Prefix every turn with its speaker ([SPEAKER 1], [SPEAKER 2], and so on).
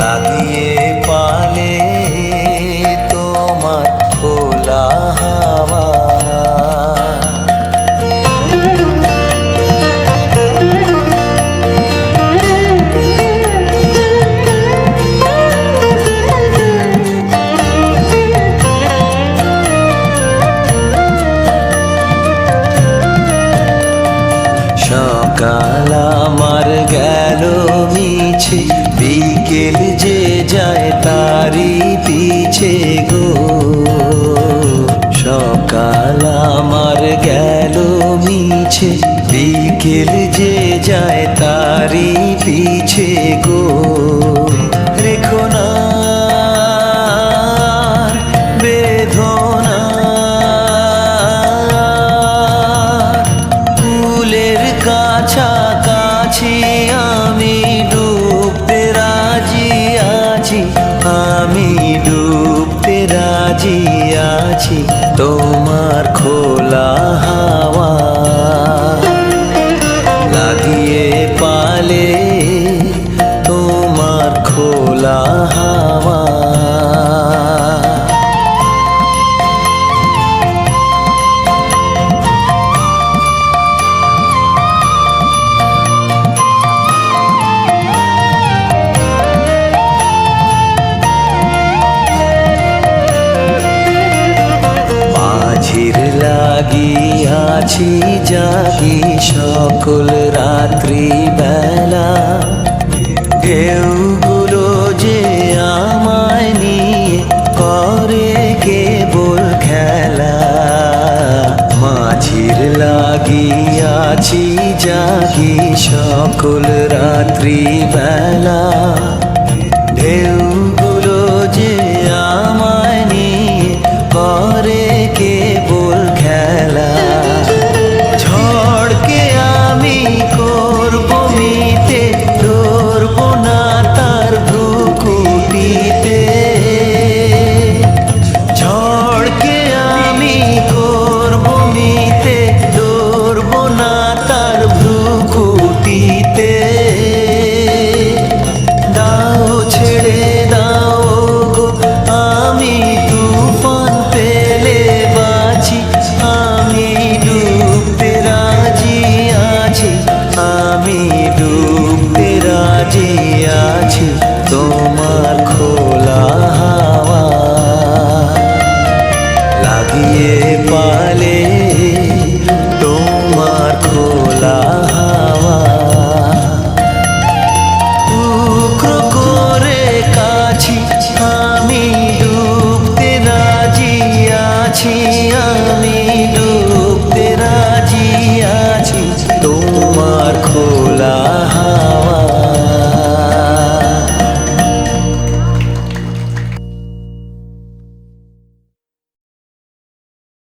[SPEAKER 1] লাগিয়ে পালে তোমার খোলা হাওয়া। সকাল আমার গেল মিছে, বিকেল যে যায় তারি পিছে গো। সকাল আমার গেল মিছে, বিকেল যে যায় তারি পিছে গো। রেখো না বেদনা, ফুলের কাছাকাছি আমি ডুবতে রাজি আছি, আমি ডুবতে রাজি আছি তোমার খোলা হাওয়া। লাগিয়ে পালে তোমার খোলা হাওয়া। মাঝির লাগিয়াছি জাগি সকল রাত্রি বেলা, ঢেউগুলো যে আমায় নিয়ে করে কেবল খেলা। মাঝির লাগিয়াছি জাগি সকল রাত্রি বেলা, ঢেউ